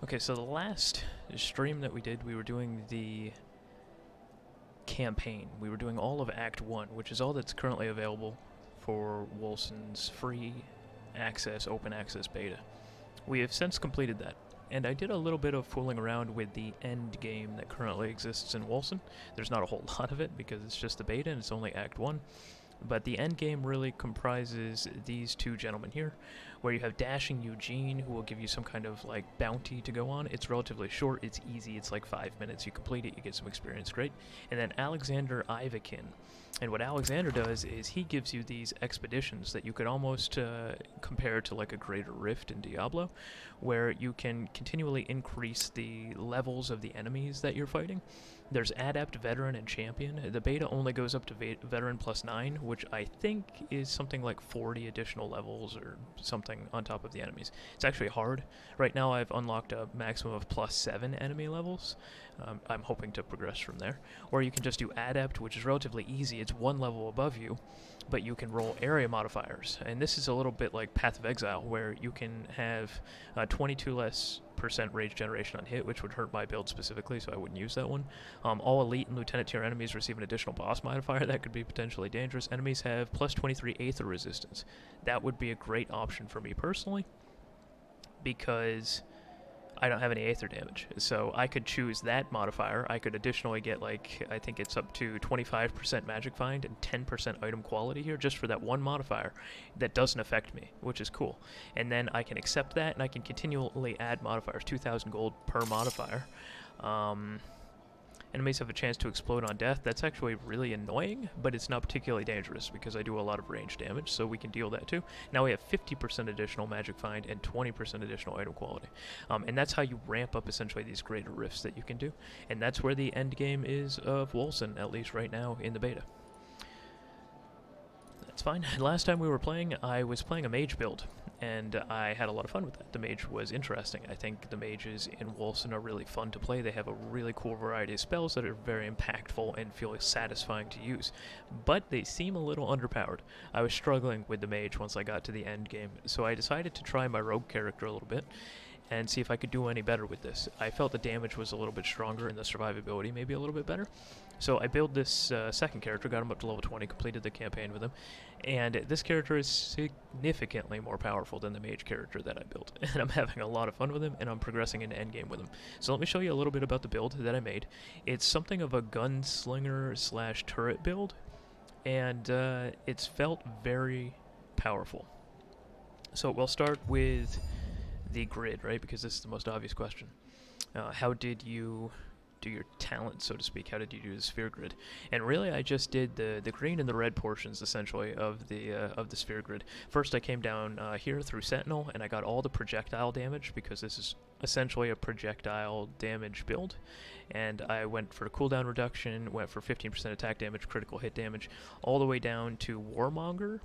Okay, so the last stream that we did, we were doing the campaign. We were doing all of Act 1, which is all that's currently available for Wolcen's free access, open access beta. We have since completed that, and I did a little bit of fooling around with the Endgame that currently exists in Wolcen. There's not a whole lot of it because it's just the beta and it's only Act 1. But the end game really comprises these two gentlemen here, where you have Dashing Eugene, who will give you some kind of like bounty to go on. It's relatively short, it's easy, it's like 5 minutes. You complete it, you get some experience, great. And then Alexander Ivakin. And what Alexander does is he gives you these expeditions that you could almost compare to like a Greater Rift in Diablo, where you can continually increase the levels of the enemies that you're fighting. There's Adept, Veteran, and Champion. The beta only goes up to Veteran plus 9, which I think is something like 40 additional levels or something on top of the enemies. It's actually hard. Right now I've unlocked a maximum of plus 7 enemy levels. I'm hoping to progress from there. Or you can just do Adept, which is relatively easy. It's one level above you, but you can roll area modifiers. And this is a little bit like Path of Exile, where you can have 22 less % rage generation on hit, which would hurt my build specifically, so I wouldn't use that one. All elite and lieutenant tier enemies receive an additional boss modifier that could be potentially dangerous. Enemies have plus 23 Aether resistance. That would be a great option for me personally, because I don't have any Aether damage. So I could choose that modifier. I could additionally get, like, I think it's up to 25% Magic Find and 10% item quality here just for that one modifier that doesn't affect me, which is cool. And then I can accept that, and I can continually add modifiers, 2,000 gold per modifier. Enemies have a chance to explode on death. That's actually really annoying, but it's not particularly dangerous because I do a lot of range damage, so we can deal that too. Now we have 50% additional magic find and 20% additional item quality. And that's how you ramp up essentially these greater rifts that you can do. And that's where the end game is of Wolcen, at least right now in the beta. That's fine. Last time we were playing, I was playing a mage build, and I had a lot of fun with that. The mage was interesting. I think the mages in Wolcen are really fun to play. They have a really cool variety of spells that are very impactful and feel satisfying to use, but they seem a little underpowered. I was struggling with the mage once I got to the end game, so I decided to try my rogue character a little bit and see if I could do any better with this. I felt the damage was a little bit stronger and the survivability maybe a little bit better. So I built this second character, got him up to level 20, completed the campaign with him, and this character is significantly more powerful than the mage character that I built, and I'm having a lot of fun with him, and I'm progressing into endgame with him. So let me show you a little bit about the build that I made. It's something of a gunslinger slash turret build, and it's felt very powerful. So we'll start with the grid, right? Because this is the most obvious question. How did you do your talent, so to speak? How did you do the sphere grid? And really, I just did the green and the red portions, essentially, of the sphere grid. First, I came down here through Sentinel, and I got all the projectile damage, because this is essentially a projectile damage build. And I went for cooldown reduction, went for 15% attack damage, critical hit damage, all the way down to Warmonger.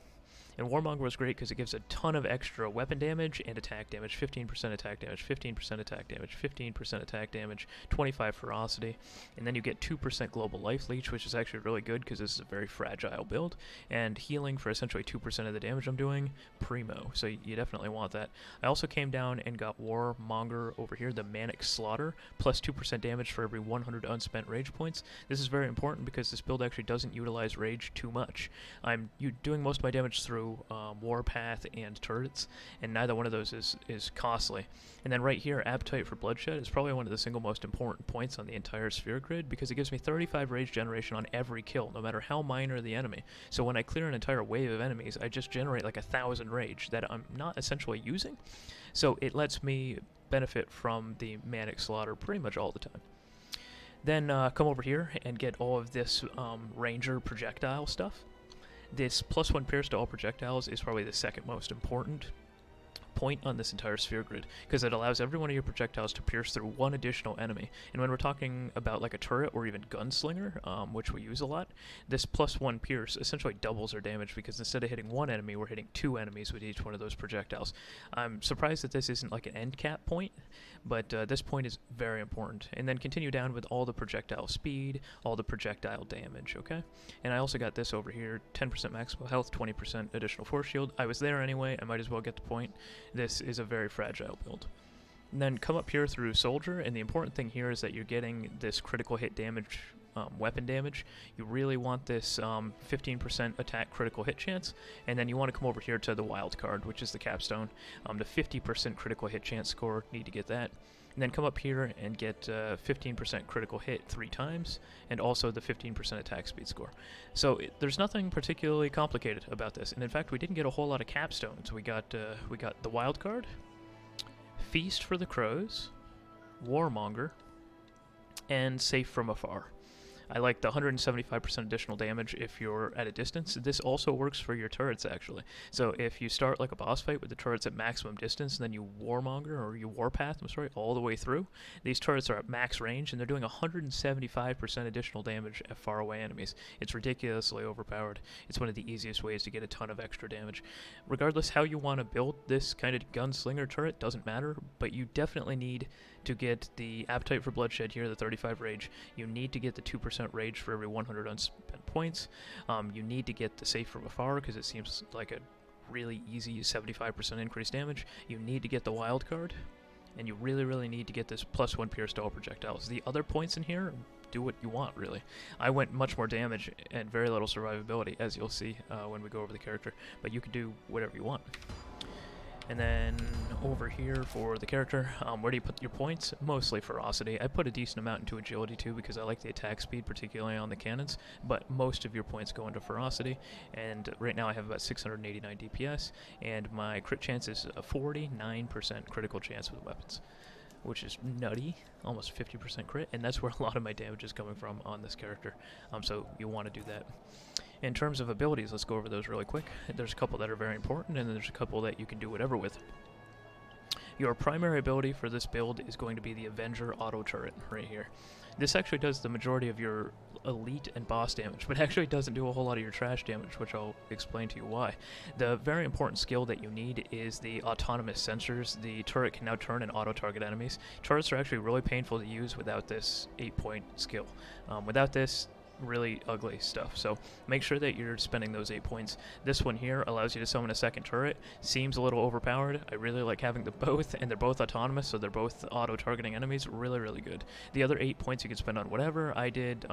And Warmonger was great because it gives a ton of extra weapon damage and attack damage, 15% attack damage, 15% attack damage, 15% attack damage, 25 ferocity, and then you get 2% global life leech, which is actually really good because this is a very fragile build, and healing for essentially 2% of the damage I'm doing, primo, so you definitely want that. I also came down and got Warmonger over here, the Manic Slaughter, plus 2% damage for every 100 unspent rage points. This is very important because this build actually doesn't utilize rage too much. I'm doing most of my damage through Warpath and turrets, and neither one of those is costly. And then right here, Appetite for Bloodshed is probably one of the single most important points on the entire sphere grid, because it gives me 35 rage generation on every kill, no matter how minor the enemy. So when I clear an entire wave of enemies, I just generate like 1,000 rage that I'm not essentially using, so it lets me benefit from the Manic Slaughter pretty much all the time. Then come over here and get all of this Ranger projectile stuff. This +1 pierce to all projectiles is probably the second most important point on this entire sphere grid, because it allows every one of your projectiles to pierce through one additional enemy. And when we're talking about like a turret or even Gunslinger, which we use a lot, this +1 pierce essentially doubles our damage, because instead of hitting one enemy, we're hitting 2 enemies with each one of those projectiles. I'm surprised that this isn't like an end cap point, but this point is very important. And then continue down with all the projectile speed, all the projectile damage, okay? And I also got this over here, 10% maximal health, 20% additional force shield. I was there anyway, I might as well get the point. This is a very fragile build. And then come up here through Soldier, and the important thing here is that you're getting this critical hit damage, weapon damage. You really want this 15% attack critical hit chance, and then you want to come over here to the wild card, which is the capstone. The 50% critical hit chance score, need to get that. And then come up here and get 15% critical hit 3 times, and also the 15% attack speed score. So there's nothing particularly complicated about this, and in fact we didn't get a whole lot of capstones. We got the wild card, Feast for the Crows, Warmonger, and Safe from Afar. I like the 175% additional damage if you're at a distance. This also works for your turrets, actually. So if you start like a boss fight with the turrets at maximum distance, and then you Warmonger, or you Warpath, all the way through, these turrets are at max range, and they're doing 175% additional damage at faraway enemies. It's ridiculously overpowered. It's one of the easiest ways to get a ton of extra damage. Regardless how you want to build this kind of gunslinger turret, doesn't matter, but you definitely need to get the Appetite for Bloodshed here, the 35 rage. You need to get the 2% rage for every 100 unspent points. You need to get the Safe from Afar, because it seems like a really easy 75% increased damage. You need to get the wild card, and you really need to get this +1 pierce to all projectiles. The other points in here, do what you want, really. I went much more damage and very little survivability, as you'll see when we go over the character, but you can do whatever you want. And then over here for the character, where do you put your points? Mostly ferocity. I put a decent amount into agility too, because I like the attack speed, particularly on the cannons, but most of your points go into ferocity, and right now I have about 689 DPS, and my crit chance is a 49% critical chance with weapons, which is nutty, almost 50% crit, and that's where a lot of my damage is coming from on this character, so you want to do that. In terms of abilities, let's go over those really quick. There's a couple that are very important, and then there's a couple that you can do whatever with. Your primary ability for this build is going to be the Avenger auto turret right here. This actually does the majority of your elite and boss damage, but actually doesn't do a whole lot of your trash damage, which I'll explain to you why. The very important skill that you need is the autonomous sensors. The turret can now turn and auto-target enemies. Turrets are actually really painful to use without this 8-point skill. Without this, really ugly stuff, so make sure that you're spending those 8 points. This one here allows you to summon a second turret. Seems a little overpowered. I really like having them both, and they're both autonomous, so they're both auto-targeting enemies. Really good. The other 8 points you can spend on whatever. I did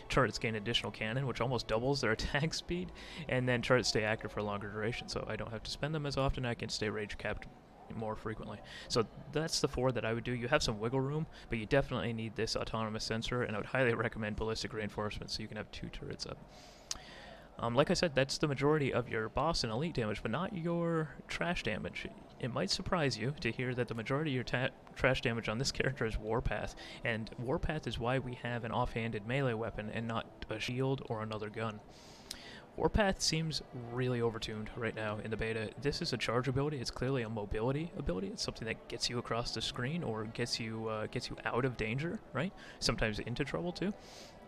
turrets gain additional cannon, which almost doubles their attack speed, and then turrets stay active for a longer duration, so I don't have to spend them as often. I can stay rage capped more frequently. So that's the 4 that I would do. You have some wiggle room, but you definitely need this autonomous sensor, and I would highly recommend ballistic reinforcement so you can have 2 turrets up. Like I said, that's the majority of your boss and elite damage, but not your trash damage. It might surprise you to hear that the majority of your trash damage on this character is Warpath, and Warpath is why we have an offhanded melee weapon and not a shield or another gun. Warpath seems really overtuned right now in the beta. This is a charge ability. It's clearly a mobility ability. It's something that gets you across the screen or gets you out of danger, right? Sometimes into trouble too.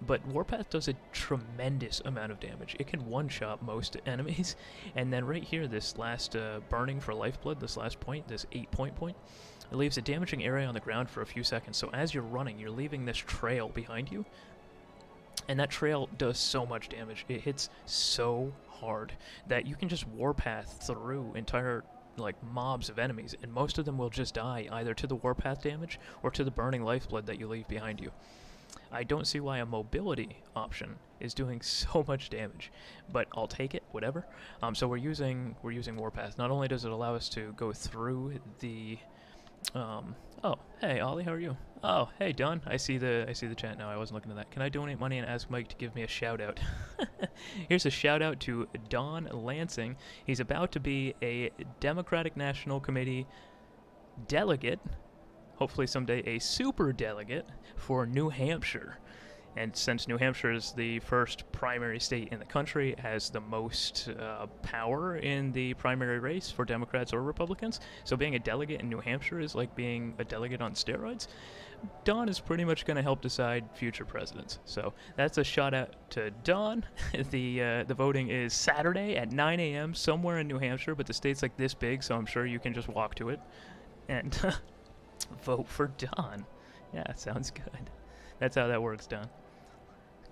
But Warpath does a tremendous amount of damage. It can one-shot most enemies. And then right here, this last burning for lifeblood, this last point, this 8-point point, it leaves a damaging area on the ground for a few seconds. So as you're running, you're leaving this trail behind you. And that trail does so much damage. It hits so hard that you can just warpath through entire mobs of enemies, and most of them will just die either to the warpath damage or to the burning lifeblood that you leave behind you. I don't see why a mobility option is doing so much damage, but I'll take it, whatever. So we're using warpath. Not only does it allow us to go through the oh, hey Ollie, how are you? Oh, hey Don, I see the chat now. I wasn't looking at that. Can I donate money and ask Mike to give me a shout out? Here's a shout out to Don Lansing. He's about to be a Democratic National Committee delegate, hopefully someday a super delegate for New Hampshire. And since New Hampshire is the first primary state in the country, it has the most power in the primary race for Democrats or Republicans. So being a delegate in New Hampshire is like being a delegate on steroids. Don is pretty much going to help decide future presidents. So that's a shout out to Don. The voting is Saturday at 9 a.m. somewhere in New Hampshire, but the state's like this big, so I'm sure you can just walk to it and vote for Don. Yeah, sounds good. That's how that works, Don.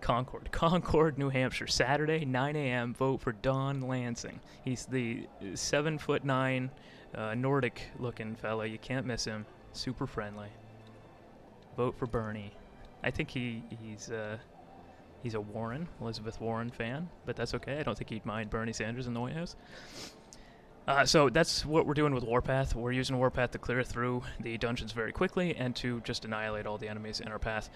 Concord, New Hampshire, Saturday, 9 a.m. Vote for Don Lansing. He's the 7'9", Nordic-looking fella. You can't miss him. Super friendly. Vote for Bernie. I think he's a Warren, Elizabeth Warren fan, but that's okay. I don't think he'd mind Bernie Sanders in the White House. So that's what we're doing with Warpath. We're using Warpath to clear through the dungeons very quickly and to just annihilate all the enemies in our path.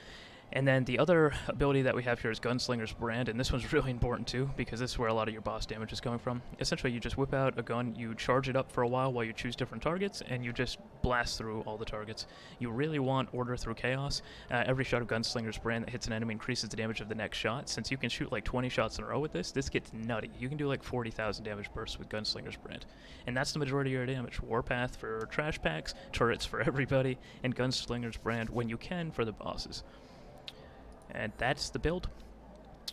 And then the other ability that we have here is Gunslinger's Brand, and this one's really important too, because this is where a lot of your boss damage is coming from. Essentially, you just whip out a gun, you charge it up for a while you choose different targets, and you just blast through all the targets. You really want Order through Chaos. Every shot of Gunslinger's Brand that hits an enemy increases the damage of the next shot. Since you can shoot like 20 shots in a row with this gets nutty. You can do like 40,000 damage bursts with Gunslinger's Brand. And that's the majority of your damage. Warpath for trash packs, turrets for everybody, and Gunslinger's Brand when you can for the bosses. And that's the build.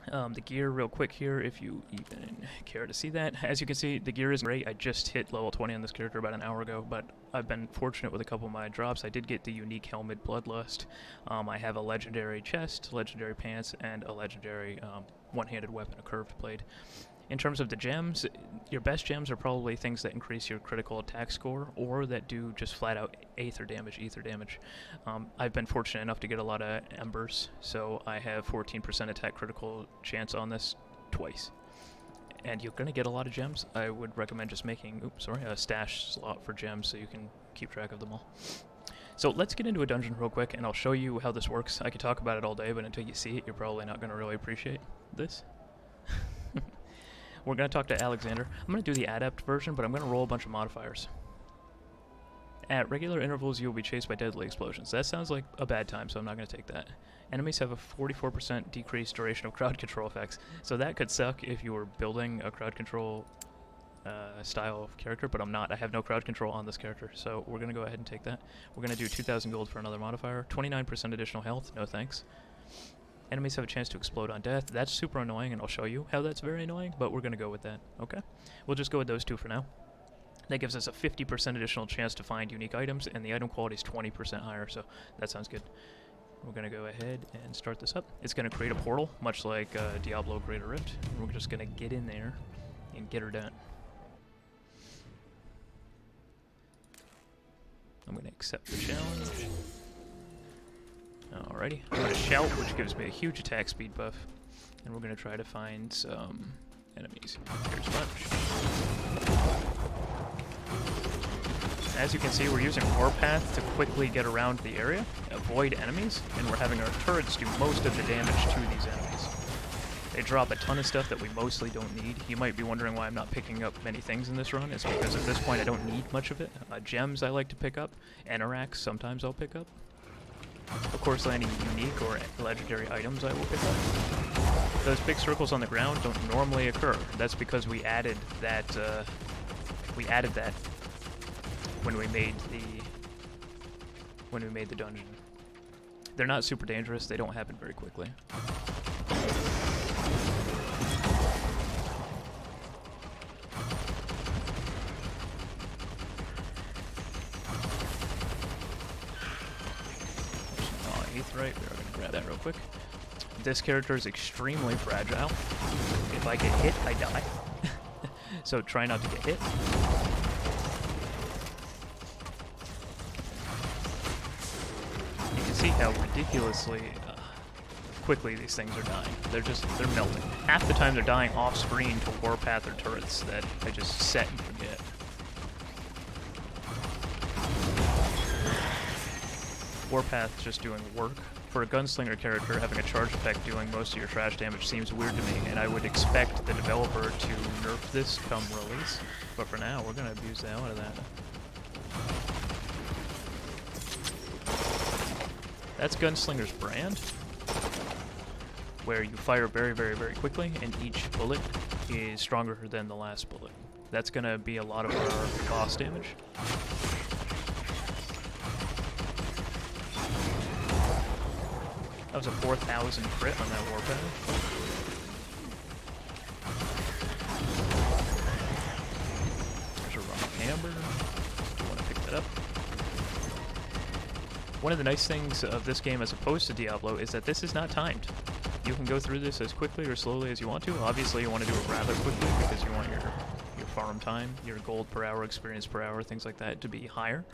The gear real quick here, if you even care to see that. As you can see, the gear isn't great. I just hit level 20 on this character about an hour ago, but I've been fortunate with a couple of my drops. I did get the unique helmet Bloodlust. I have a legendary chest, legendary pants, and a legendary one-handed weapon, a curved blade. In terms of the gems, your best gems are probably things that increase your critical attack score or that do just flat out ether damage. I've been fortunate enough to get a lot of embers, so I have 14% attack critical chance on this twice. And you're going to get a lot of gems. I would recommend just making a stash slot for gems so you can keep track of them all. So let's get into a dungeon real quick, and I'll show you how this works. I could talk about it all day, but until you see it, you're probably not going to really appreciate this. We're going to talk to Alexander. I'm going to do the adept version, but I'm going to roll a bunch of modifiers. At regular intervals, you'll be chased by deadly explosions. That sounds like a bad time, so I'm not going to take that. Enemies have a 44% decreased duration of crowd control effects, so that could suck if you were building a crowd control style of character, but I'm not. I have no crowd control on this character, so we're going to go ahead and take that. We're going to do 2,000 gold for another modifier. 29% additional health, no thanks. Enemies have a chance to explode on death. That's super annoying, and I'll show you how that's very annoying, but we're going to go with that, okay? We'll just go with those two for now. That gives us a 50% additional chance to find unique items, and the item quality is 20% higher, so that sounds good. We're going to go ahead and start this up. It's going to create a portal, much like Diablo Greater Rift. We're just going to get in there and get her done. I'm going to accept the challenge. Alrighty, I'm going to shout, which gives me a huge attack speed buff, and we're going to try to find some enemies. Here's a bunch. As you can see, we're using Warpath to quickly get around the area, avoid enemies, and we're having our turrets do most of the damage to these enemies. They drop a ton of stuff that we mostly don't need. You might be wondering why I'm not picking up many things in this run. It's because at this point I don't need much of it. Gems I like to pick up, Anoraks sometimes I'll pick up. Of course, any unique or legendary items I will pick up. Those big circles on the ground don't normally occur. That's because we added that. When we made the dungeon. They're not super dangerous. They don't happen very quickly. Right, we're going to grab that real quick. This character is extremely fragile. If I get hit, I die. So try not to get hit. You can see how ridiculously quickly these things are dying. They're melting. Half the time they're dying off screen to Warpath or turrets that I just set and forget. Warpath just doing work. For a gunslinger character, having a charge effect doing most of your trash damage seems weird to me, and I would expect the developer to nerf this come release. But for now, we're going to abuse the hell out of that. That's Gunslinger's Brand, where you fire very, very, very quickly, and each bullet is stronger than the last bullet. That's going to be a lot of our boss damage. That was a 4,000 crit on that Warpath. There's a raw amber. Do want to pick that up. One of the nice things of this game as opposed to Diablo is that this is not timed. You can go through this as quickly or slowly as you want to. Obviously, you want to do it rather quickly because you want your farm time, your gold per hour, experience per hour, things like that to be higher.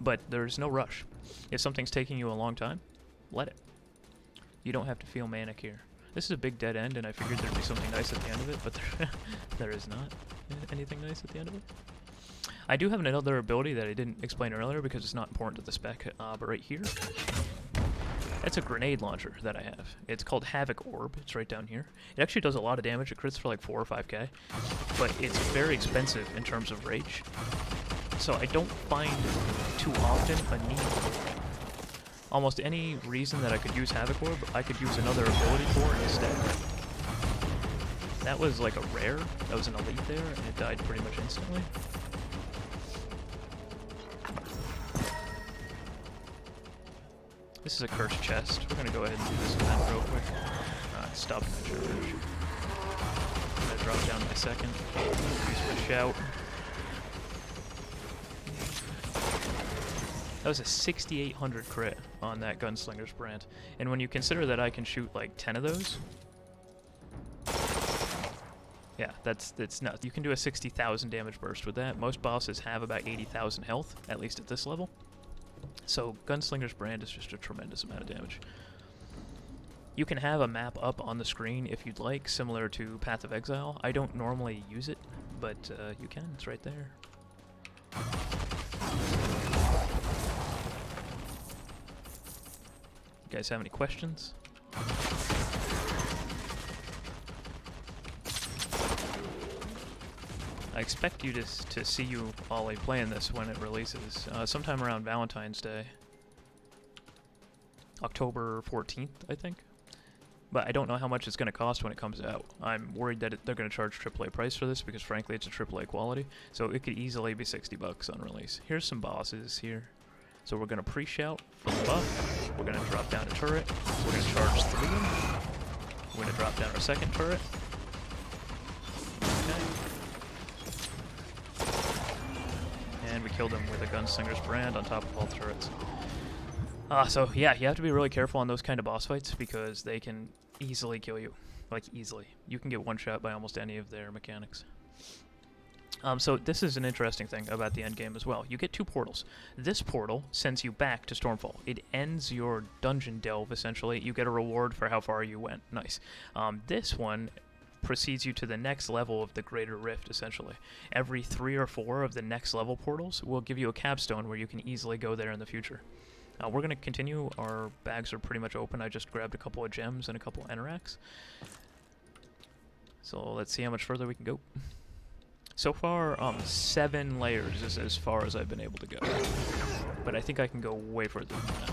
But there's no rush. If something's taking you a long time, let it. You don't have to feel manic here. This is a big dead end, and I figured there'd be something nice at the end of it, but there is not anything nice at the end of it. I do have another ability that I didn't explain earlier because it's not important to the spec, but right here, that's a grenade launcher that I have. It's called Havoc Orb. It's right down here. It actually does a lot of damage. It crits for like 4 or 5k, but it's very expensive in terms of rage. So I don't find too often a need for it. Almost any reason that I could use Havoc Orb, I could use another ability for instead. That was like a rare. That was an elite there, and it died pretty much instantly. This is a cursed chest. We're gonna go ahead and do this event real quick. Stop that charge. I'm gonna drop down my second. Use my shout. That was a 6,800 crit on that Gunslinger's brand. And when you consider that I can shoot like 10 of those, yeah, it's nuts. You can do a 60,000 damage burst with that. Most bosses have about 80,000 health, at least at this level. So Gunslinger's brand is just a tremendous amount of damage. You can have a map up on the screen if you'd like, similar to Path of Exile. I don't normally use it, but you can. It's right there. You guys have any questions? I expect you to see you all playing this when it releases, sometime around Valentine's Day. October 14th, I think. But I don't know how much it's going to cost when it comes out. I'm worried that they're going to charge AAA price for this because frankly it's a AAA quality. So it could easily be $60 on release. Here's some bosses here. So we're going to pre-shout for the buff. We're going to drop down a turret. We're going to charge 3 of them. We're going to drop down our second turret. Okay. And we killed him with a Gunslinger's brand on top of all the turrets. So yeah, you have to be really careful on those kind of boss fights because they can easily kill you. Like, easily. You can get one-shot by almost any of their mechanics. So this is an interesting thing about the endgame as well. You get 2 portals. This portal sends you back to Stormfall. It ends your dungeon delve, essentially. You get a reward for how far you went. Nice. This one proceeds you to the next level of the Greater Rift, essentially. Every 3 or 4 of the next level portals will give you a capstone where you can easily go there in the future. We're going to continue. Our bags are pretty much open. I just grabbed a couple of gems and a couple of Anoraks. So let's see how much further we can go. So far, 7 layers is as far as I've been able to go. But I think I can go way further than that.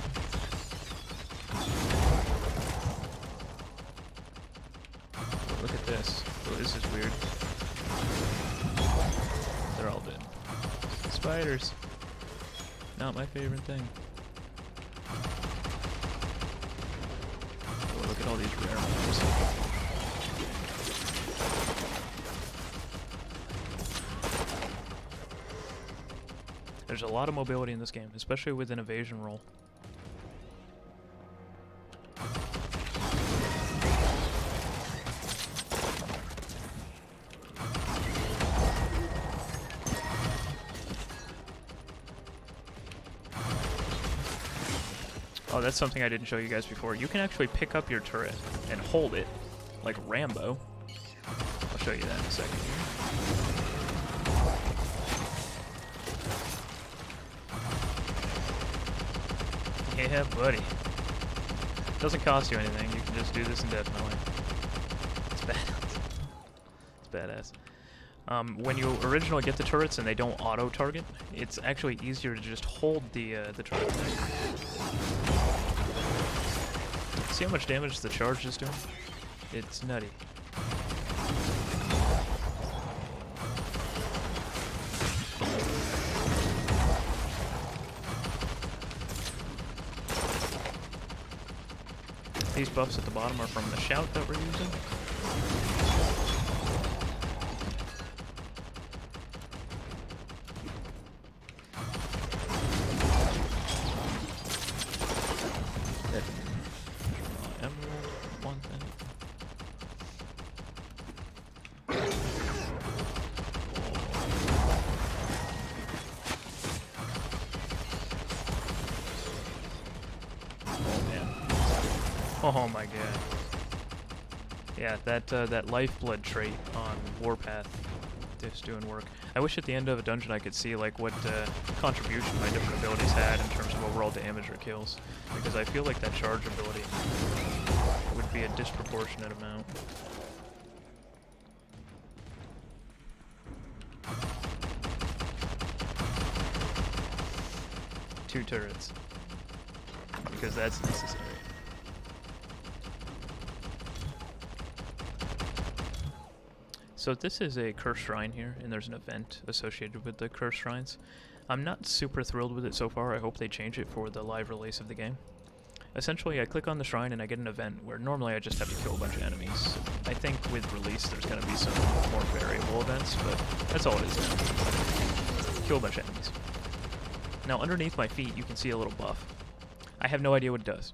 Oh, look at this. Oh, this is weird. They're all dead. Spiders. Not my favorite thing. Oh, look at all these rare ones. There's a lot of mobility in this game, especially with an evasion roll. Oh, that's something I didn't show you guys before. You can actually pick up your turret and hold it, like Rambo. I'll show you that in a second here. Yeah, buddy. Doesn't cost you anything. You can just do this indefinitely. It's badass. It's badass. When you originally get the turrets and they don't auto-target, it's actually easier to just hold the turret thing. See how much damage the charge is doing? It's nutty. These buffs at the bottom are from the shout that we're using. Oh my god. Yeah, that lifeblood trait on Warpath is doing work. I wish at the end of a dungeon I could see like what contribution my different abilities had in terms of overall damage or kills, because I feel like that charge ability would be a disproportionate amount. Two turrets, because that's necessary. So this is a cursed shrine here, and there's an event associated with the cursed shrines. I'm not super thrilled with it so far. I hope they change it for the live release of the game. Essentially, I click on the shrine and I get an event where normally I just have to kill a bunch of enemies. I think with release there's going to be some more variable events, but that's all it is now. Kill a bunch of enemies. Now underneath my feet you can see a little buff. I have no idea what it does.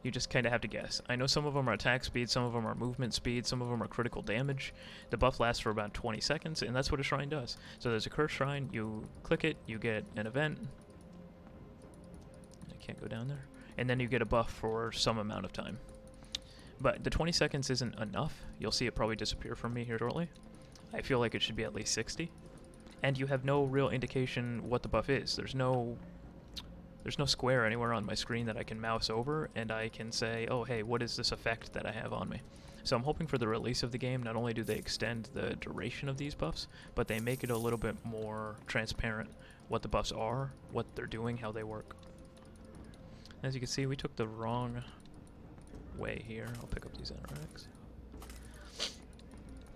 You just kind of have to guess. I know some of them are attack speed, some of them are movement speed, some of them are critical damage. The buff lasts for about 20 seconds, and that's what a shrine does. So there's a cursed shrine, you click it, you get an event. I can't go down there. And then you get a buff for some amount of time. But the 20 seconds isn't enough. You'll see it probably disappear from me here shortly. I feel like it should be at least 60. And you have no real indication what the buff is. There's no square anywhere on my screen that I can mouse over and I can say, oh hey, what is this effect that I have on me? So I'm hoping for the release of the game, not only do they extend the duration of these buffs, but they make it a little bit more transparent what the buffs are, what they're doing, how they work. As you can see, we took the wrong way here. I'll pick up these NRX.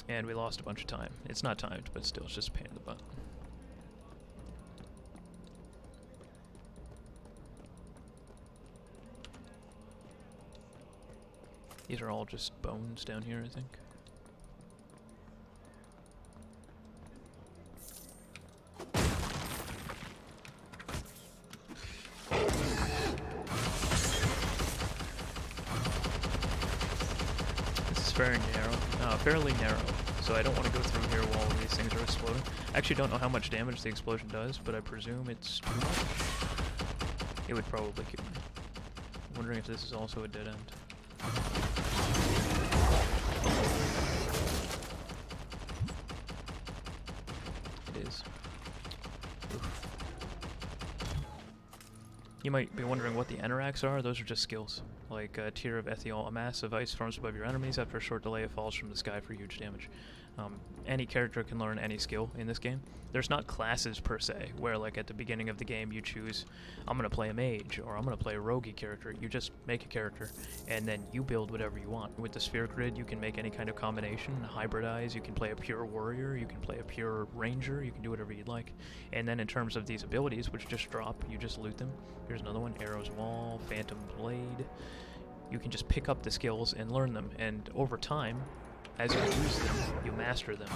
And we lost a bunch of time. It's not timed, but still, it's just a pain in the butt. These are all just bones down here, I think. This is fairly narrow, so I don't want to go through here while these things are exploding. I actually don't know how much damage the explosion does, but I presume it's too much. It would probably kill me. I'm wondering if this is also a dead end. It is. Oof. You might be wondering what the Anoraks are. Those are just skills. Like a tier of Ethiol, a mass of ice forms above your enemies. After a short delay, it falls from the sky for huge damage. Any character can learn any skill in this game. There's not classes per se, where like at the beginning of the game you choose, I'm going to play a mage, or I'm going to play a roguey character. You just make a character, and then you build whatever you want. With the sphere grid, you can make any kind of combination, hybridize, you can play a pure warrior, you can play a pure ranger, you can do whatever you'd like. And then in terms of these abilities, which just drop, you just loot them. Here's another one, Arrow's Wall, Phantom Blade. You can just pick up the skills and learn them, and over time, as you use them, you master them.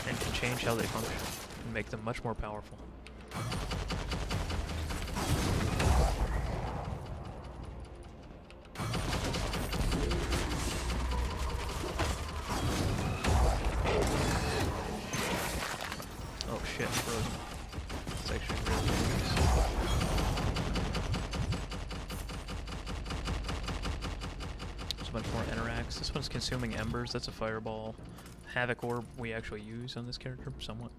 And can change how they function, and make them much more powerful. Oh shit, frozen. It's actually really dangerous. A bunch more Anoraks. This one's consuming embers. That's a fireball. Havoc orb we actually use on this character somewhat.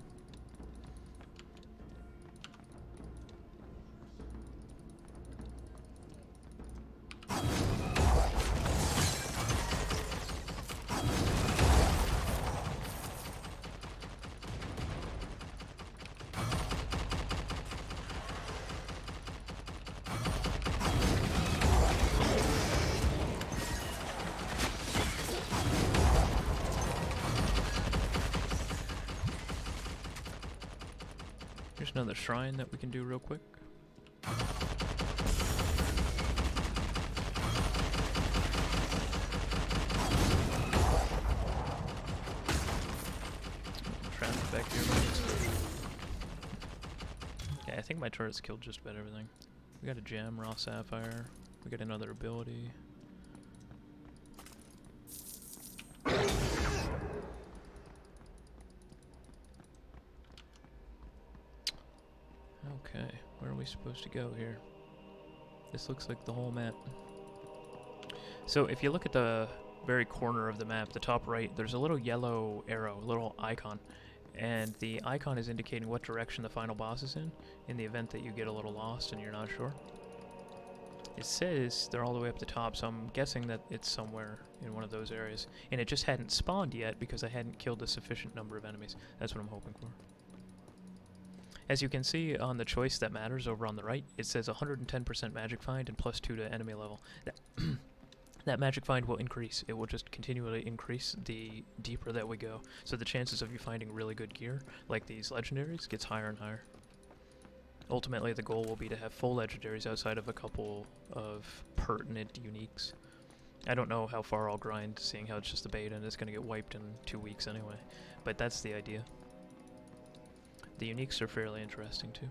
Here's another shrine that we can do real quick. Traffic back here. Yeah, I think my turret's killed just about everything. We got a gem, raw sapphire. We got another ability. Okay, where are we supposed to go here? This looks like the whole map. So if you look at the very corner of the map, the top right, there's a little yellow arrow, a little icon. And the icon is indicating what direction the final boss is in the event that you get a little lost and you're not sure. It says they're all the way up the top, so I'm guessing that it's somewhere in one of those areas. And it just hadn't spawned yet because I hadn't killed a sufficient number of enemies. That's what I'm hoping for. As you can see on the choice that matters over on the right, it says 110% magic find and +2 to enemy level. That magic find will increase. It will just continually increase the deeper that we go. So the chances of you finding really good gear, like these legendaries, gets higher and higher. Ultimately, the goal will be to have full legendaries outside of a couple of pertinent uniques. I don't know how far I'll grind, seeing how it's just a beta and it's going to get wiped in 2 weeks anyway. But that's the idea. The uniques are fairly interesting too.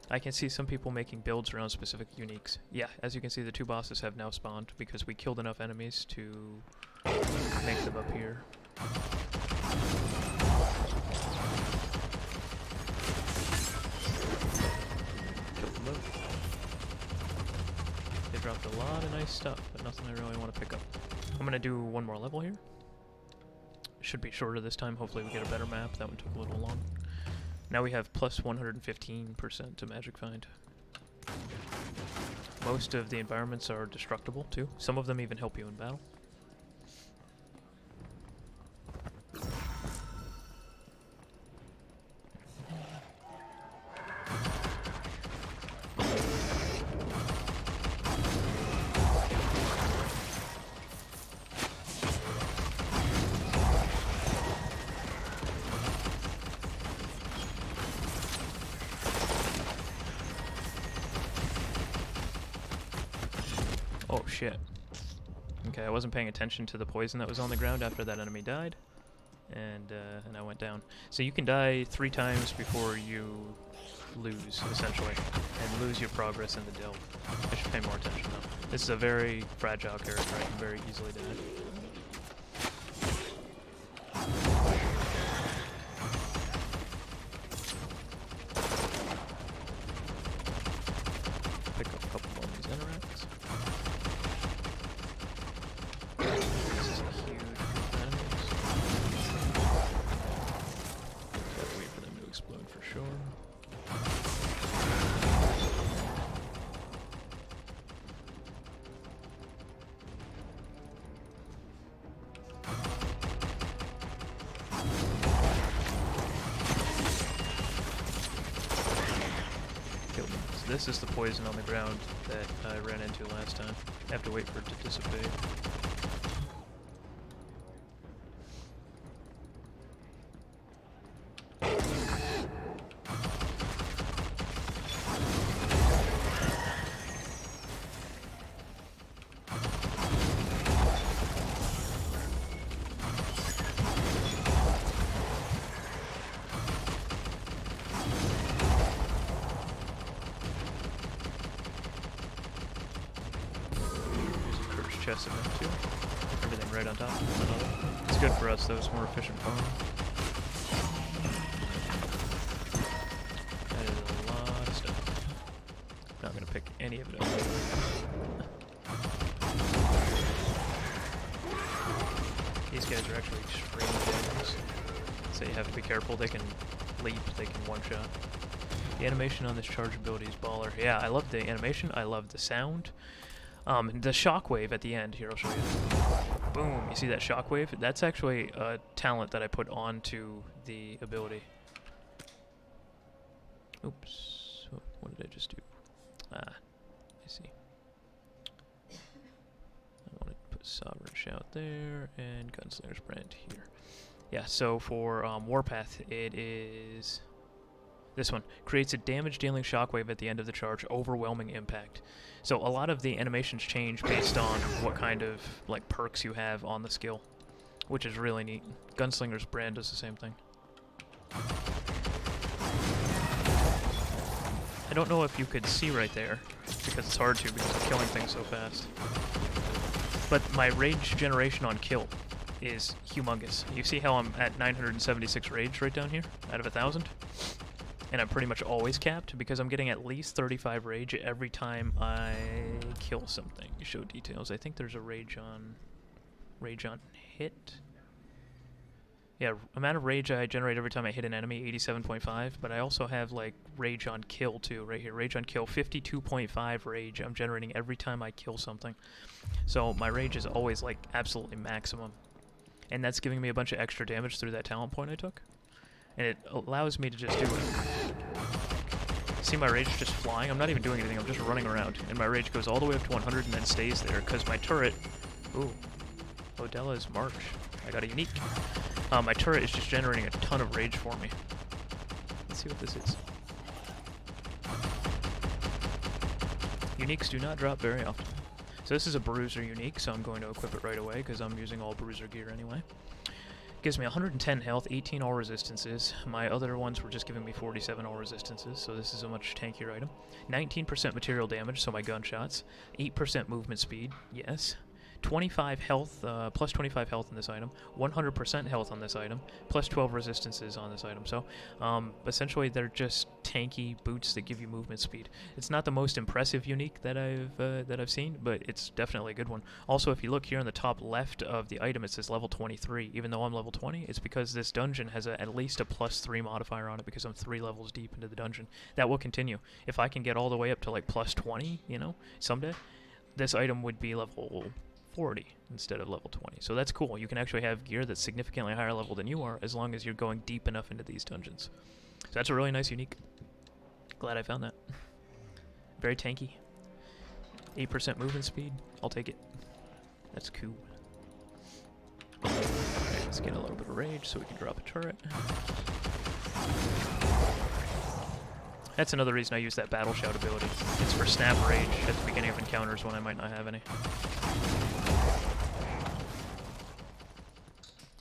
I can see some people making builds around specific uniques. Yeah, as you can see, the 2 bosses have now spawned because we killed enough enemies to make them appear. Killed them both. They dropped a lot of nice stuff, but nothing I really want to pick up. I'm gonna do one more level here. Should be shorter this time. Hopefully we get a better map. That one took a little long. Now we have plus 115% to magic find. Most of the environments are destructible too. Some of them even help you in battle. Oh shit. Okay, I wasn't paying attention to the poison that was on the ground after that enemy died. And I went down. So you can die 3 times before you lose, essentially. And lose your progress in the delve. I should pay more attention though. This is a very fragile character, I can very easily die. Pick up a couple more of these interacts. This is a huge group of enemies. Gotta wait for them to explode for sure. Killed them. So this is the poison on the ground that I ran into last time. I have to wait for it to dissipate. Chest in there too. Everything right on top of one another. It's good for us though, it's more efficient farm. That is a lot of stuff. Not gonna pick any of it up. These guys are actually extremely dangerous. So you have to be careful, they can leap, they can one-shot. The animation on this charge ability is baller. Yeah, I love the animation, I love the sound. The shockwave at the end, here I'll show you. Boom, you see that shockwave? That's actually a talent that I put onto the ability. Oops, what did I just do? I see. I wanted to put Sovereign Shout there, and Gunslinger's Brand here. Yeah, so for Warpath, it is this one. Creates a damage-dealing shockwave at the end of the charge, overwhelming impact. So a lot of the animations change based on what kind of like perks you have on the skill, which is really neat. Gunslinger's Brand does the same thing. I don't know if you could see right there, because it's hard to because I'm killing things so fast. But my rage generation on kill is humongous. You see how I'm at 976 rage right down here, out of 1,000? and I'm pretty much always capped because I'm getting at least 35 rage every time I kill something. Show details. I think there's a rage on hit. Yeah, amount of rage I generate every time I hit an enemy, 87.5, but I also have like rage on kill too, right here. Rage on kill, 52.5 rage I'm generating every time I kill something. So my rage is always like absolutely maximum. And that's giving me a bunch of extra damage through that talent point I took. And it allows me to just do it. See my rage just flying? I'm not even doing anything, I'm just running around. And my rage goes all the way up to 100 and then stays there, because my turret... Ooh. Odella's March. I got a unique. My turret is just generating a ton of rage for me. Let's see what this is. Uniques do not drop very often. So this is a bruiser unique, so I'm going to equip it right away, because I'm using all bruiser gear anyway. Gives me 110 health, 18 all resistances. My other ones were just giving me 47 all resistances, so this is a much tankier item. 19% material damage, so my gunshots. 8% movement speed, yes. 25 health, plus 25 health in this item, 100% health on this item, plus 12 resistances on this item. So, essentially, they're just tanky boots that give you movement speed. It's not the most impressive unique that I've seen, but it's definitely a good one. Also, if you look here on the top left of the item, it says level 23. Even though I'm level 20, it's because this dungeon has at least a +3 modifier on it because I'm 3 levels deep into the dungeon. That will continue. If I can get all the way up to like +20, you know, someday, this item would be level 40 instead of level 20. So that's cool. You can actually have gear that's significantly higher level than you are as long as you're going deep enough into these dungeons. So that's a really nice unique. Glad I found that. Very tanky. 8% movement speed. I'll take it. That's cool. Alright, let's get a little bit of rage so we can drop a turret. That's another reason I use that battle shout ability. It's for snap rage at the beginning of encounters when I might not have any.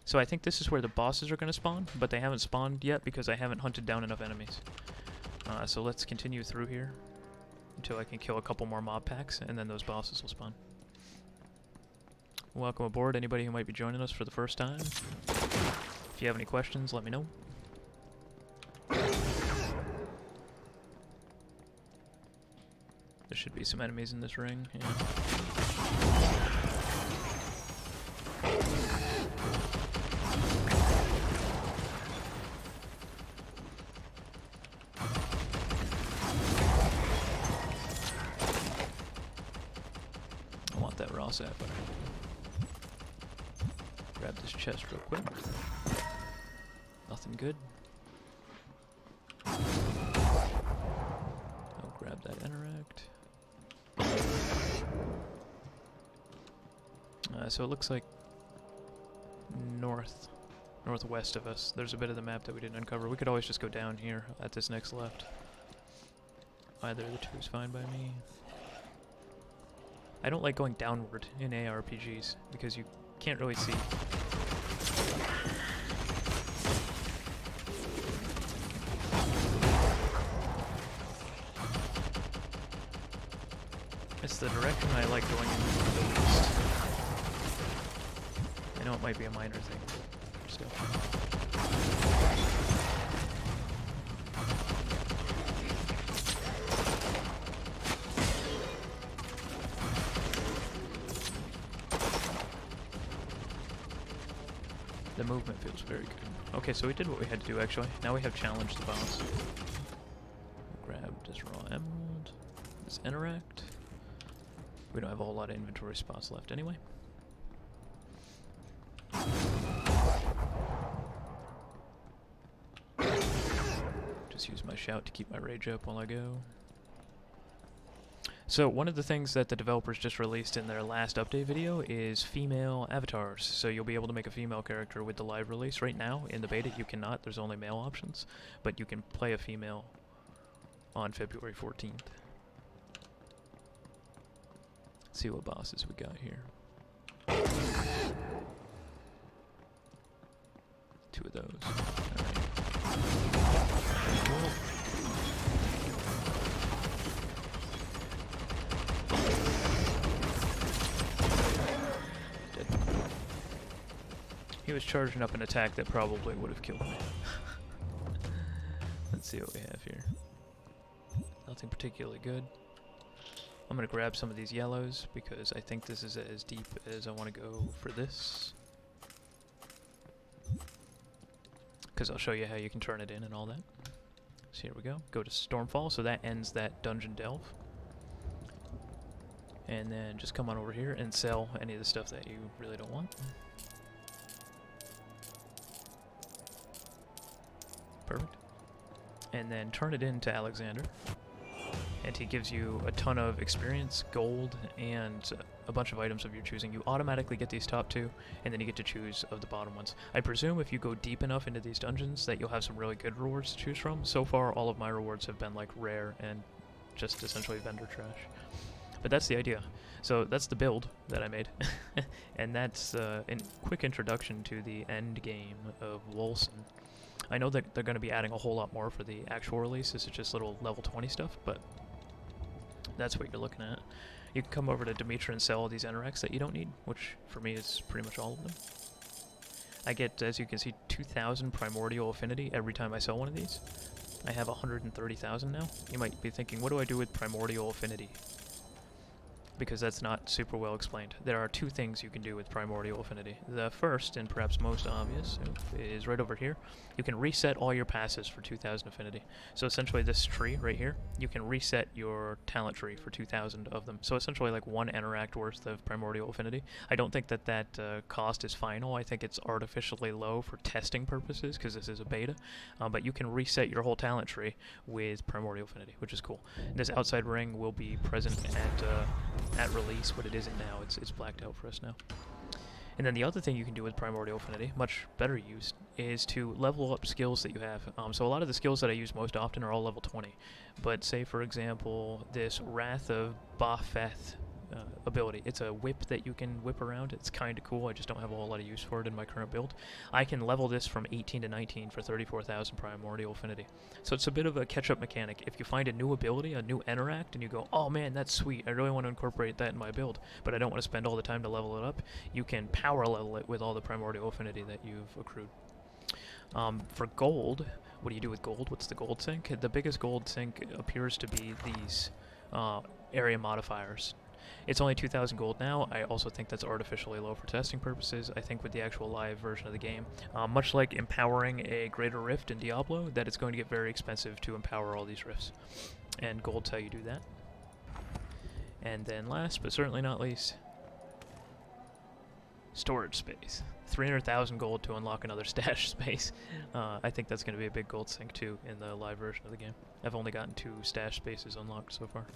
So I think this is where the bosses are going to spawn, but they haven't spawned yet because I haven't hunted down enough enemies. So let's continue through here until I can kill a couple more mob packs, and then those bosses will spawn. Welcome aboard, anybody who might be joining us for the first time. If you have any questions, let me know. There should be some enemies in this ring, yeah. I want that raw sapphire. Grab this chest real quick. Nothing good. I'll grab that interact. So it looks like northwest of us. There's a bit of the map that we didn't uncover. We could always just go down here at this next left. Either of the two is fine by me. I don't like going downward in ARPGs because you can't really see. It's the direction I like going in the least. I know it might be a minor thing, but still. The movement feels very good. Okay, so we did what we had to do actually. Now we have challenged the boss. Grab this raw emerald, this interact. We don't have a whole lot of inventory spots left anyway. Just use my shout to keep my rage up while I go. So one of the things that the developers just released in their last update video is female avatars. So you'll be able to make a female character with the live release. Right now, in the beta, you cannot. There's only male options. But you can play a female on February 14th. Let's see what bosses we got here. 2 of those. Alright. Dead. He was charging up an attack that probably would have killed me. Let's see what we have here. Nothing particularly good. I'm going to grab some of these yellows because I think this is as deep as I want to go for this. Because I'll show you how you can turn it in and all that. So here we go. Go to Stormfall, so that ends that dungeon delve. And then just come on over here and sell any of the stuff that you really don't want. Perfect. And then turn it into Alexander. And he gives you a ton of experience, gold, and a bunch of items of your choosing. You automatically get these top two, and then you get to choose of the bottom ones. I presume if you go deep enough into these dungeons that you'll have some really good rewards to choose from. So far, all of my rewards have been like rare and just essentially vendor trash. But that's the idea. So that's the build that I made. And that's a quick introduction to the end game of Wolcen. I know that they're going to be adding a whole lot more for the actual release. This is just little level 20 stuff, but that's what you're looking at. You can come over to Demetra and sell all these Eneracs that you don't need, which for me is pretty much all of them. I get, as you can see, 2,000 primordial affinity every time I sell one of these. I have 130,000 now. You might be thinking, what do I do with primordial affinity? Because that's not super well explained. There are two things you can do with primordial affinity. The first, and perhaps most obvious, is right over here. You can reset all your passes for 2,000 affinity. So essentially this tree right here, you can reset your talent tree for 2,000 of them. So essentially like one Eneract worth of primordial affinity. I don't think that that cost is final. I think it's artificially low for testing purposes because this is a beta. But you can reset your whole talent tree with primordial affinity, which is cool. This outside ring will be present at release, but it isn't now. It's blacked out for us now. And then the other thing you can do with primordial affinity, much better used, is to level up skills that you have. So a lot of the skills that I use most often are all level 20. But say, for example, this Wrath of Bafeth ability. It's a whip that you can whip around. It's kind of cool. I just don't have a whole lot of use for it in my current build. I can level this from 18 to 19 for 34,000 primordial affinity. So it's a bit of a catch-up mechanic. If you find a new ability, a new Eneract, and you go, oh man, that's sweet, I really want to incorporate that in my build, but I don't want to spend all the time to level it up, you can power level it with all the primordial affinity that you've accrued. For gold, what do you do with gold? What's the gold sink? The biggest gold sink appears to be these area modifiers. It's only 2,000 gold now. I also think that's artificially low for testing purposes. I think with the actual live version of the game, much like empowering a greater rift in Diablo, that it's going to get very expensive to empower all these rifts. And gold's how you do that. And then last, but certainly not least, storage space. 300,000 gold to unlock another stash space. I think that's going to be a big gold sink too in the live version of the game. I've only gotten 2 stash spaces unlocked so far.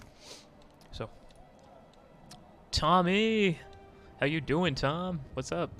So, Tommy! How you doing, Tom? What's up?